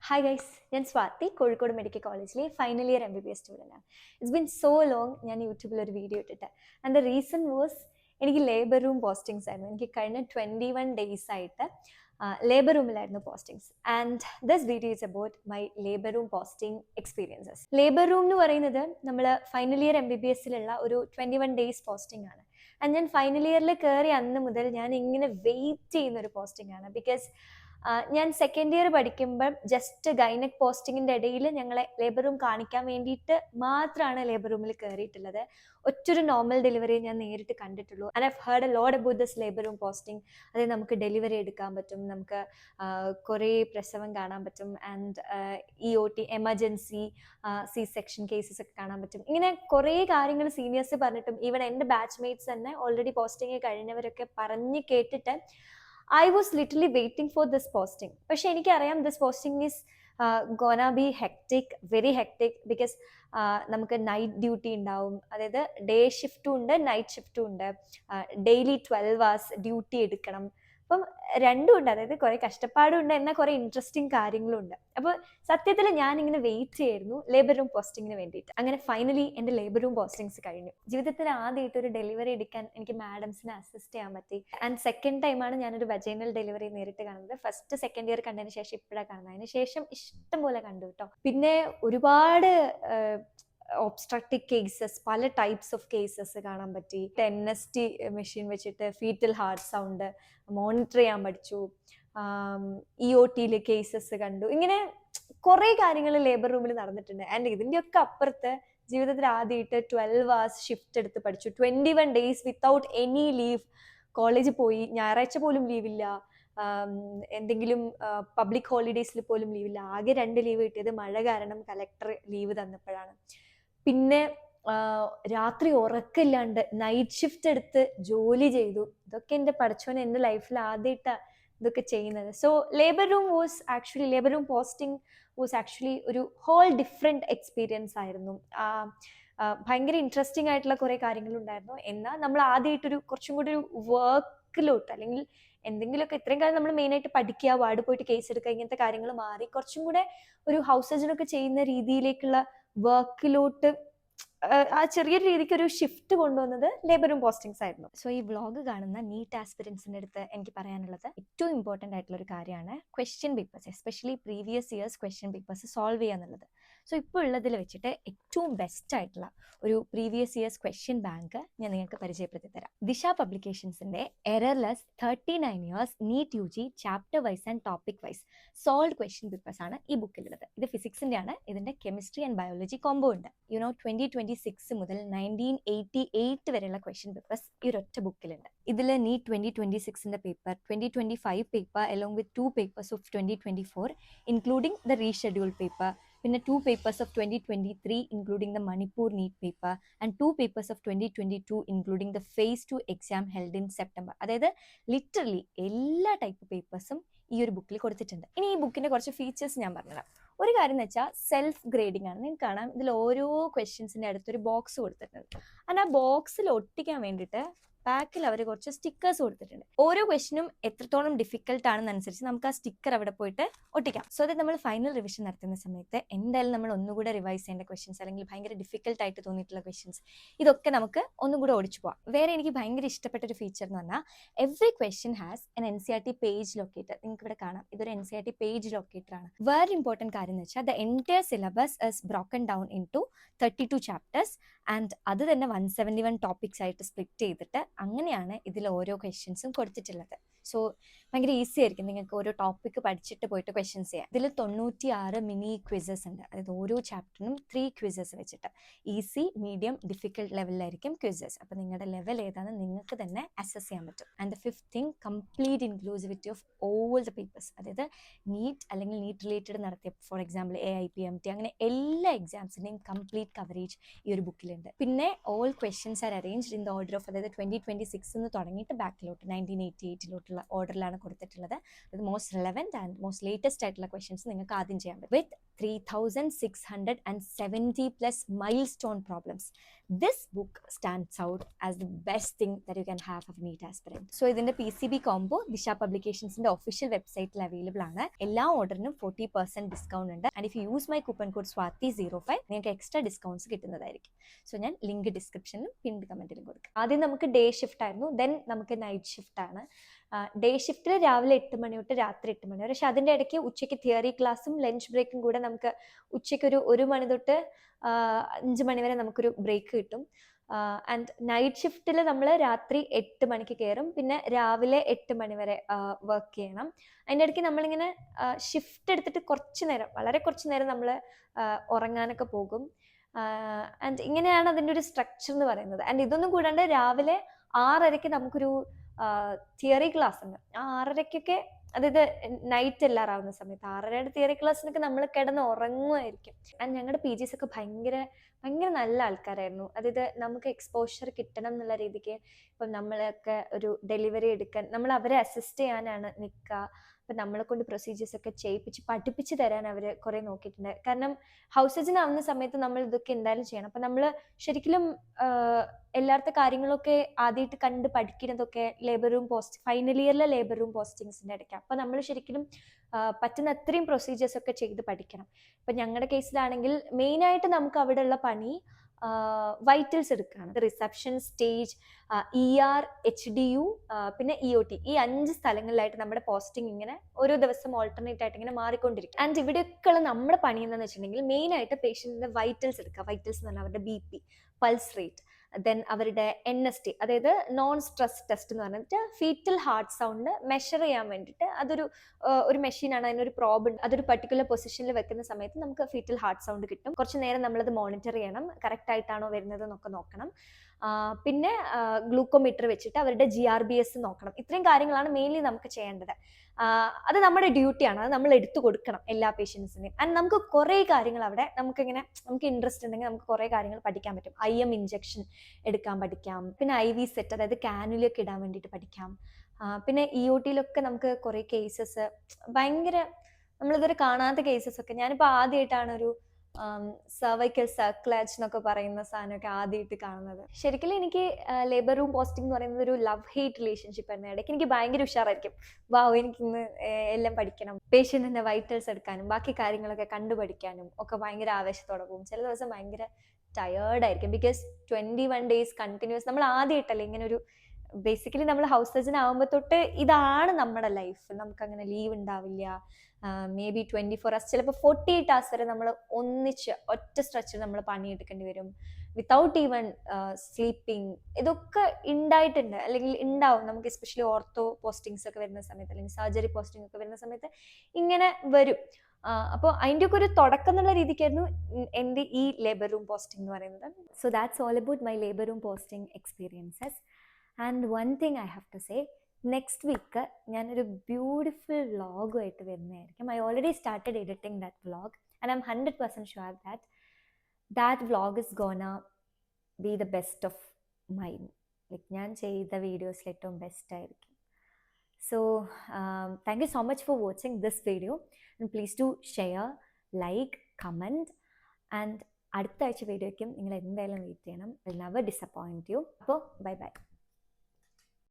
Hi guys, ഞാൻ Swathi Kozhikode medical കോളേജിലെ final year MBBS student ആണ്. ഇറ്റ്സ് ബീൻ സോ ലോങ് ഞാൻ യൂട്യൂബിൽ ഒരു വീഡിയോ ഇട്ടിട്ട്. ആൻഡ് ദ റീസൺ വാസ് എനിക്ക് ലേബർ റൂം പോസ്റ്റിങ്സ് ആയിരുന്നു. എനിക്ക് കഴിഞ്ഞ 21 ഡേയ്സ് ആയിട്ട് ലേബർ റൂമിലായിരുന്നു postings. And this video is about my labour room posting experiences. Labour room എന്ന് പറയുന്നത് നമ്മൾ ഫൈനൽ ഇയർ MBBSലുള്ള ഒരു 21 ഡേയ്സ് പോസ്റ്റിംഗ് ആണ്. ആൻഡ് ഞാൻ ഫൈനൽ ഇയറിൽ കയറി അന്ന് മുതൽ ഞാൻ ഇങ്ങനെ വെയിറ്റ് ചെയ്യുന്ന ഒരു പോസ്റ്റിംഗ് ആണ്. ബിക്കോസ് ഞാൻ സെക്കൻഡ് ഇയർ പഠിക്കുമ്പം ജസ്റ്റ് ഗൈനക് പോസ്റ്റിങ്ങിൻ്റെ ഇടയിൽ ഞങ്ങളെ ലേബർ റൂം കാണിക്കാൻ വേണ്ടിയിട്ട് മാത്രമാണ് ലേബർ റൂമിൽ കയറിയിട്ടുള്ളത്. ഒറ്റൊരു നോർമൽ ഡെലിവറി ഞാൻ നേരിട്ട് കണ്ടിട്ടുള്ളൂ. And Ive heard a lot about this labour room posting. അതായത് നമുക്ക് ഡെലിവറി എടുക്കാൻ പറ്റും, നമുക്ക് കുറേ പ്രസവം കാണാൻ പറ്റും, ആൻഡ് EOT എമർജൻസി C-സെക്ഷൻ കേസസ് ഒക്കെ കാണാൻ പറ്റും. ഇങ്ങനെ കുറേ കാര്യങ്ങൾ സീനിയേഴ്സ് പറഞ്ഞിട്ടും ഈവൻ എൻ്റെ ബാച്ച്മേറ്റ്സ് തന്നെ ഓൾറെഡി പോസ്റ്റിംഗ് കഴിഞ്ഞവരൊക്കെ പറഞ്ഞ് കേട്ടിട്ട് I was literally waiting for this posting. പക്ഷെ എനിക്കറിയാം this posting is gonna B hectic, very hectic, because നമുക്ക് നൈറ്റ് ഡ്യൂട്ടി ഉണ്ടാവും. അതായത് ഡേ ഷിഫ്റ്റും ഉണ്ട്, നൈറ്റ് ഷിഫ്റ്റും ഉണ്ട്. ഡെയിലി 12 hours ഡ്യൂട്ടി എടുക്കണം. അപ്പം രണ്ടും ഉണ്ട്. അതായത് കുറേ കഷ്ടപ്പാടും ഉണ്ട്, എന്നാൽ കുറേ ഇൻട്രസ്റ്റിംഗ് കാര്യങ്ങളും ഉണ്ട്. അപ്പോൾ സത്യത്തിൽ ഞാനിങ്ങനെ വെയിറ്റ് ചെയ്യായിരുന്നു ലേബർ റൂം പോസ്റ്റിങ്ങിന് വേണ്ടിയിട്ട്. അങ്ങനെ ഫൈനലി എൻ്റെ ലേബർ റൂം പോസ്റ്റിങ്സ് കഴിഞ്ഞു. ജീവിതത്തിൽ ആദ്യമായിട്ട് ഒരു ഡെലിവറി എടുക്കാൻ എനിക്ക് മാഡംസിനെ അസിസ്റ്റ് ചെയ്യാൻ പറ്റി. ആൻഡ് സെക്കൻഡ് ടൈമാണ് ഞാനൊരു വജൈനൽ ഡെലിവറി നേരിട്ട് കാണുന്നത്. ഫസ്റ്റ് സെക്കൻഡ് ഇയർ കണ്ടതിന് ശേഷം ഇപ്പോഴാണ് കാണുന്നത്. അതിന് ശേഷം ഇഷ്ടംപോലെ കണ്ടു കേട്ടോ. പിന്നെ ഒരുപാട് ഒബ്സ്ട്രക്റ്റീവ് കേസസ്, പല ടൈപ്സ് ഓഫ് കേസസ് കാണാൻ പറ്റി. NST മെഷീൻ വെച്ചിട്ട് ഫീറ്റൽ ഹാർട്ട് സൗണ്ട് മോണിറ്റർ ചെയ്യാൻ പഠിച്ചു. EOTയിലെ കേസസ് കണ്ടു. ഇങ്ങനെ കുറേ കാര്യങ്ങൾ ലേബർ റൂമിൽ നടന്നിട്ടുണ്ട്. ആൻഡ് ഇതിൻ്റെയൊക്കെ അപ്പുറത്ത് ജീവിതത്തിൽ ആദ്യമായിട്ട് 12 hours ഷിഫ്റ്റ് എടുത്ത് പഠിച്ചു. 21 days വിത്തൗട്ട് എനി ലീവ്. കോളേജിൽ പോയി, ഞായറാഴ്ച പോലും ലീവില്ല, എന്തെങ്കിലും പബ്ലിക് ഹോളിഡേയ്സിൽ പോലും ലീവില്ല. ആകെ 2 ലീവ് കിട്ടിയത് മഴ കാരണം കലക്ടർ ലീവ് തന്നപ്പോഴാണ്. പിന്നെ രാത്രി ഉറക്കമില്ലാണ്ട് നൈറ്റ് ഷിഫ്റ്റ് എടുത്ത് ജോലി ചെയ്തു. ഇതൊക്കെ എൻ്റെ പഠിച്ചോനെ എൻ്റെ ലൈഫിൽ ആദ്യമായിട്ടാണ് ഇതൊക്കെ ചെയ്യുന്നത്. So labour room posting was actually ഒരു ഹോൾ ഡിഫറെൻറ്റ് എക്സ്പീരിയൻസ് ആയിരുന്നു. ഭയങ്കര ഇൻട്രസ്റ്റിംഗ് ആയിട്ടുള്ള കുറേ കാര്യങ്ങളുണ്ടായിരുന്നു. എന്നാൽ നമ്മൾ ആദ്യമായിട്ടൊരു കുറച്ചും കൂടി ഒരു വർക്കിലോട്ട്, അല്ലെങ്കിൽ എന്തെങ്കിലുമൊക്കെ ഇത്രയും കാലം നമ്മൾ മെയിനായിട്ട് പഠിക്കുക, വാർഡ് പോയിട്ട് കേസ് എടുക്കുക, ഇങ്ങനത്തെ കാര്യങ്ങൾ മാറി കുറച്ചും കൂടെ ഒരു ഹൗസ് സർജനൊക്കെ ചെയ്യുന്ന രീതിയിലേക്കുള്ള വർക്കിലോട്ട് ആ ചെറിയൊരു രീതിക്ക് ഒരു ഷിഫ്റ്റ് കൊണ്ടുവന്നത് ലേബർ റൂം പോസ്റ്റിങ്സ് ആയിരുന്നു. സോ ഈ വ്ളോഗ് കാണുന്ന നീറ്റ് ആസ്പിരൻസിൻ്റെ അടുത്ത് എനിക്ക് പറയാനുള്ളത് ഏറ്റവും ഇമ്പോർട്ടൻ്റ് ആയിട്ടുള്ള ഒരു കാര്യമാണ് question papers, especially previous years question papers solve ചെയ്യുക എന്നുള്ളത്. സോ ഇപ്പോൾ ഉള്ളതിൽ വെച്ചിട്ട് ഏറ്റവും ബെസ്റ്റ് ആയിട്ടുള്ള ഒരു പ്രീവിയസ് ഇയേഴ്സ് ക്വസ്റ്റ്യൻ ബാങ്ക് ഞാൻ നിങ്ങൾക്ക് പരിചയപ്പെടുത്തി തരാം. ദിശ പബ്ലിക്കേഷൻസിന്റെ errorless 39 years NEET UG chapter wise and topic wise solve question papers ആണ് ഈ ബുക്കിലുള്ളത്. ഇത് ഫിസിക്സിന്റെ ആണ്. ഇതിന്റെ കെമിസ്ട്രി ആൻഡ് ബയോളജി കോംബോ ഉണ്ട്. 2026 മുതൽ 1988 വരെയുള്ള ക്വസ്റ്റ്യൻ പേപ്പേഴ്സ് ഈ ഒരൊറ്റ ബുക്കിലുണ്ട്. ഇതിൽ നീറ്റ് 2026ന്റെ paper, 2025 paper along with 2 papers of 2024 including the rescheduled paper, പിന്നെ 2 papers of 2023 including the Manipur NEET paper and 2 papers of 2022 including the phase 2 exam held in September. അതായത് ലിറ്ററലി എല്ലാ type പേപ്പേഴ്സും ഈ ഒരു ബുക്കിൽ കൊടുത്തിട്ടുണ്ട്. ഇനി ഈ ബുക്കിന്റെ കുറച്ച് ഫീച്ചേഴ്സ് ഞാൻ പറഞ്ഞുതരാം. ഒരു കാര്യം എന്ന് വെച്ചാൽ സെൽഫ് ഗ്രേഡിംഗ് ആണ്. നിങ്ങൾക്ക് കാണാം ഇതിൽ ഓരോ ക്വസ്റ്റ്യൻസിന്റെ അടുത്തൊരു ബോക്സ് കൊടുത്തിട്ടുണ്ട്. ആ ബോക്സിൽ ഒട്ടിക്കാൻ വേണ്ടിയിട്ട് ബാക്കിൽ അവർ കുറച്ച് സ്റ്റിക്കേഴ്സ് കൊടുത്തിട്ടുണ്ട്. ഓരോ ക്വസ്റ്റിനും എത്രത്തോളം ഡിഫിക്കൽട്ട് ആണെന്നനുസരിച്ച് നമുക്ക് ആ സ്റ്റിക്കർ അവിടെ പോയിട്ട് ഒട്ടിക്കാം. സോ ദാറ്റ് നമ്മൾ ഫൈനൽ റിവിഷൻ നടത്തുന്ന സമയത്ത് എന്തായാലും നമ്മൾ ഒന്നുകൂടെ റിവൈസ് ചെയ്യേണ്ട ക്വസ്റ്റ്യൻസ്, അല്ലെങ്കിൽ ഭയങ്കര ഡിഫിക്കൽട്ട് ആയിട്ട് തോന്നിയിട്ടുള്ള ക്വസ്റ്റ്യൻസ്, ഇതൊക്കെ നമുക്ക് ഒന്നുകൂടെ ഓടിച്ചു പോവാം. വേറെ എനിക്ക് ഭയങ്കര ഇഷ്ടപ്പെട്ട ഒരു ഫീച്ചർ എന്ന് പറഞ്ഞാൽ every question has N NCERT page locator. നിങ്ങൾക്ക് ഇവിടെ കാണാം, ഇതൊരു NCERT പേജ് ലൊക്കേറ്റർ ആണ്. വേറെ ഇമ്പോർട്ടൻറ്റ് കാര്യം എന്ന് വെച്ചാൽ the entire syllabus is broken down into 32 chapters and അത് തന്നെ 171 ടോപ്പിക്സ് ആയിട്ട് സ്പ്ലിറ്റ് ചെയ്തിട്ട് അങ്ങനെയാണ് ഇതിൽ ഓരോ ക്വസ്റ്റ്യൻസും കൊടുത്തിട്ടുള്ളത്. സോ ഭയങ്കര ഈസി ആയിരിക്കും നിങ്ങൾക്ക് ഓരോ ടോപ്പിക്ക് പഠിച്ചിട്ട് പോയിട്ട് ക്വസ്റ്റ്യൻസ് ചെയ്യാം. ഇതിൽ 96 മിനി ക്വിസസ് ഉണ്ട്. അതായത് ഓരോ ചാപ്റ്ററിനും 3 ക്വിസസ് വെച്ചിട്ട് ഈസി, മീഡിയം, ഡിഫിക്കൽട്ട് ലെവലിലായിരിക്കും ക്വിസസ്. അപ്പോൾ നിങ്ങളുടെ ലെവൽ ഏതാണെന്ന് നിങ്ങൾക്ക് തന്നെ അസസ് ചെയ്യാൻ പറ്റും. And the fifth thing, complete inclusivity of all the papers. അതായത് നീറ്റ് അല്ലെങ്കിൽ നീറ്റ് റിലേറ്റഡ് നടത്തിയ, ഫോർ എക്സാമ്പിൾ AIPMT, അങ്ങനെ എല്ലാ എക്സാംസിൻ്റെയും കംപ്ലീറ്റ് കവറേജ് ഈ ഒരു ബുക്കിലുണ്ട്. പിന്നെ all questions are arranged in the order of, അതായത് 2026 തുടങ്ങിയിട്ട് ബാക്കിലോട്ട് 1988 ആയിട്ടുള്ള ഓർഡറിലാണ് കൊടുത്തിട്ടുള്ളത്. ഇത് most relevant and most latest ആയിട്ടുള്ള ക്വസ്റ്റ്യൻസ് നിങ്ങൾക്ക് ആദ്യം ചെയ്യാൻ പറ്റും. വിത്ത് 3670+ milestone problems, this book stands out as the best thing that you can have of a NEET aspirant. So ഇതിന്റെ PCB combo ദിശ പബ്ലിക്കേഷൻസിന്റെ ഒഫീഷ്യൽ വെബ്സൈറ്റിൽ അവൈലബിൾ ആണ്. എല്ലാ ഓർഡറിനും 40% ഡിസ്കൗണ്ട് ഉണ്ട്. And if you use my coupon code SWATI05 നിങ്ങൾക്ക് extra discounts കിട്ടുന്നതായിരിക്കും. So ഞാൻ link ഡിസ്ക്രിപ്ഷനിലും pinned കമന്റിലും കൊടുക്കാം. ആദ്യം നമുക്ക് ഡേ ഷിഫ്റ്റ് ആയിരുന്നു, ദെൻ നമുക്ക് നൈറ്റ് ഷിഫ്റ്റ് ആണ്. ഡേ ഷിഫ്റ്റിൽ രാവിലെ 8 മണി തൊട്ട് രാത്രി 8 മണി വരെ. പക്ഷെ അതിൻ്റെ ഇടയ്ക്ക് ഉച്ചയ്ക്ക് തിയറി ക്ലാസ്സും ലഞ്ച് ബ്രേക്കും കൂടെ നമുക്ക് ഉച്ചയ്ക്ക് ഒരു 1 മണി തൊട്ട് 5 മണി വരെ നമുക്കൊരു ബ്രേക്ക് കിട്ടും. ആൻഡ് നൈറ്റ് ഷിഫ്റ്റിൽ നമ്മൾ രാത്രി 8 മണിക്ക് കയറും, പിന്നെ രാവിലെ 8 മണി വരെ വർക്ക് ചെയ്യണം. അതിൻ്റെ ഇടയ്ക്ക് നമ്മളിങ്ങനെ ഷിഫ്റ്റ് എടുത്തിട്ട് വളരെ കുറച്ച് നേരം നമ്മൾ ഉറങ്ങാനൊക്കെ പോകും. ആൻഡ് ഇങ്ങനെയാണ് അതിൻ്റെ ഒരു സ്ട്രക്ചർ എന്ന് പറയുന്നത്. ആൻഡ് ഇതൊന്നും കൂടാണ്ട് രാവിലെ 6:30 നമുക്കൊരു തിയറി ക്ലാസ് ഉണ്ട്. 6:30 അതായത് നൈറ്റ് എല്ലാറാവുന്ന സമയത്ത് 6:30 തിയറി ക്ലാസ്സിനൊക്കെ നമ്മൾ കിടന്ന് ഉറങ്ങുമായിരിക്കും. ആൻഡ് ഞങ്ങളുടെ PGs ഒക്കെ ഭയങ്കര നല്ല ആൾക്കാരായിരുന്നു. അതായത് നമുക്ക് എക്സ്പോഷർ കിട്ടണം എന്നുള്ള രീതിക്ക് ഇപ്പം നമ്മളൊക്കെ ഒരു ഡെലിവറി എടുക്കാൻ നമ്മൾ അവരെ അസിസ്റ്റ് ചെയ്യാനാണ് നിൽക്കുക. അപ്പം നമ്മളെ കൊണ്ട് പ്രൊസീജിയേഴ്സ് ഒക്കെ പഠിപ്പിച്ച് തരാൻ അവർ കുറേ നോക്കിയിട്ടുണ്ട്. കാരണം ഹൗസ് സർജൻ ആവുന്ന സമയത്ത് നമ്മൾ ഇതൊക്കെ എന്തായാലും ചെയ്യണം. അപ്പം നമ്മൾ ശരിക്കും എല്ലായിടത്തെ കാര്യങ്ങളൊക്കെ ആദ്യമായിട്ട് കണ്ട് പഠിക്കുന്നതൊക്കെ ഫൈനൽ ഇയറിലെ ലേബർ റൂം പോസ്റ്റിങ്സിൻ്റെ ഇടയ്ക്ക്. അപ്പം നമ്മൾ ശരിക്കും പറ്റുന്ന അത്രയും പ്രൊസീജിയേഴ്സ് ഒക്കെ ചെയ്ത് പഠിക്കണം. ഇപ്പം ഞങ്ങളുടെ കേസിലാണെങ്കിൽ മെയിനായിട്ട് നമുക്ക് അവിടെയുള്ള പണി വൈറ്റൽസ് എടുക്കുകയാണ്. റിസപ്ഷൻ, സ്റ്റേജ്, ER, HDU, പിന്നെ EOT, ഈ 5 സ്ഥലങ്ങളിലായിട്ട് നമ്മുടെ പോസ്റ്റിംഗ് ഇങ്ങനെ ഓരോ ദിവസം ഓൾട്ടർനേറ്റ് ആയിട്ട് ഇങ്ങനെ മാറിക്കൊണ്ടിരിക്കും. ആൻഡ് ഇവിടെയൊക്കെയുള്ള നമ്മുടെ പണി എന്താണെന്ന് വെച്ചിട്ടുണ്ടെങ്കിൽ മെയിനായിട്ട് പേഷ്യൻറ്റിൻ്റെ വൈറ്റൽസ് എടുക്കുക. വൈറ്റൽസ് എന്ന് പറഞ്ഞാൽ അവരുടെ BP, പൾസ് റേറ്റ്, ദെൻ അവരുടെ NST, അതായത് നോൺ സ്ട്രെസ് ടെസ്റ്റ് എന്ന് പറഞ്ഞിട്ട് ഫീറ്റൽ ഹാർട്ട് സൗണ്ട് മെഷർ ചെയ്യാൻ വേണ്ടിയിട്ട് ഒരു മെഷീനാണ്. അതിനൊരു പ്രോബ് ഉണ്ട്. അതൊരു പർട്ടിക്കുലർ പൊസിഷനിൽ വെക്കുന്ന സമയത്ത് നമുക്ക് ഫീറ്റൽ ഹാർട്ട് സൗണ്ട് കിട്ടും. കുറച്ച് നേരം നമ്മളത് മോണിറ്റർ ചെയ്യണം, കറക്റ്റ് ആയിട്ടാണോ വരുന്നത് എന്നൊക്കെ നോക്കണം. പിന്നെ ഗ്ലൂക്കോമീറ്റർ വെച്ചിട്ട് അവരുടെ GRBS നോക്കണം. ഇത്രയും കാര്യങ്ങളാണ് മെയിൻലി നമുക്ക് ചെയ്യേണ്ടത്. അത് നമ്മുടെ ഡ്യൂട്ടിയാണ്, അത് നമ്മൾ എടുത്തു കൊടുക്കണം എല്ലാ പേഷ്യൻസിനെയും. ആൻഡ് നമുക്ക് കുറേ കാര്യങ്ങൾ അവിടെ നമുക്ക് ഇൻട്രസ്റ്റ് ഉണ്ടെങ്കിൽ നമുക്ക് കുറേ കാര്യങ്ങൾ പഠിക്കാൻ പറ്റും. IM ഇഞ്ചക്ഷൻ എടുക്കാൻ പഠിക്കാം, പിന്നെ IV സെറ്റ്, അതായത് കാനുലൊക്കെ ഇടാൻ വേണ്ടിയിട്ട് പഠിക്കാം. പിന്നെ EOTയിലൊക്കെ നമുക്ക് കുറേ കേസസ് ഭയങ്കര നമ്മളിതുവരെ കാണാത്ത കേസസ് ഒക്കെ. ഞാനിപ്പോൾ ആദ്യമായിട്ടാണ് ഒരു സർവൈക്കൽ സർക്ലാച്ച് എന്നൊക്കെ പറയുന്ന സാധനമൊക്കെ ആദ്യമായിട്ട് കാണുന്നത്. ശരിക്കും എനിക്ക് ലേബർ റൂം പോസ്റ്റിംഗ് എന്ന് പറയുന്നത് ഒരു ലവ് ഹെയ്റ്റ് റിലേഷൻഷിപ്പ് തന്നെ. ഇടയ്ക്ക് എനിക്ക് ഭയങ്കര ഉഷാറായിരിക്കും, എനിക്കിന്ന് എല്ലാം പഠിക്കണം, പേഷ്യൻറ്റിൻ്റെ വൈറ്റൽസ് എടുക്കാനും ബാക്കി കാര്യങ്ങളൊക്കെ കണ്ടുപഠിക്കാനും ഒക്കെ ഭയങ്കര ആവേശത്തോടെ പോകും. ചില ദിവസം ഭയങ്കര ടയേർഡായിരിക്കും. ബിക്കോസ് 21 days കണ്ടിന്യൂസ് നമ്മൾ ആദ്യമായിട്ടല്ലേ ഇങ്ങനെ ഒരു ബേസിക്കലി നമ്മൾ ഹൗസ് സർജൻ ആകുമ്പോൾ തൊട്ട് ഇതാണ് നമ്മുടെ ലൈഫ്. നമുക്കങ്ങനെ ലീവ് ഉണ്ടാവില്ല. മേ ബി 24 hours, ചിലപ്പോൾ 48 hours വരെ നമ്മൾ ഒറ്റ സ്ട്രെച്ചിൽ നമ്മൾ പണിയെടുക്കേണ്ടി വരും, വിത്തൗട്ട് ഈവൻ സ്ലീപ്പിംഗ്. ഇതൊക്കെ ഉണ്ടായിട്ടുണ്ട്, അല്ലെങ്കിൽ ഉണ്ടാവും നമുക്ക്, എസ്പെഷ്യലി ഓർത്തോ പോസ്റ്റിങ്സ് ഒക്കെ വരുന്ന സമയത്ത്, അല്ലെങ്കിൽ സർജറി പോസ്റ്റിംഗ് ഒക്കെ വരുന്ന സമയത്ത് ഇങ്ങനെ വരും. അപ്പോൾ അതിൻ്റെ ഒക്കെ ഒരു തുടക്കം എന്നുള്ള രീതിക്കായിരുന്നു എൻ്റെ ഈ ലേബർ റൂം പോസ്റ്റിംഗ് എന്ന് പറയുന്നത്. So that's all about my labour room posting experiences. And one thing I have to say, next week ഞാനൊരു ബ്യൂട്ടിഫുൾ വ്ളോഗുമായിട്ട് വരുന്നതായിരിക്കും. I already started editing that vlog and I am 100% sure that vlog is gonna be the best of mine. Like ഞാൻ ചെയ്ത വീഡിയോസിൽ ഏറ്റവും best ആയിരിക്കും. So thank you so much for watching this video, and please do share, like, comment, and അടുത്ത ആഴ്ച വീഡിയോയ്ക്കും നിങ്ങൾ എന്തായാലും wait ചെയ്യണം. Will never disappoint you. അപ്പോൾ ബൈ ബൈ.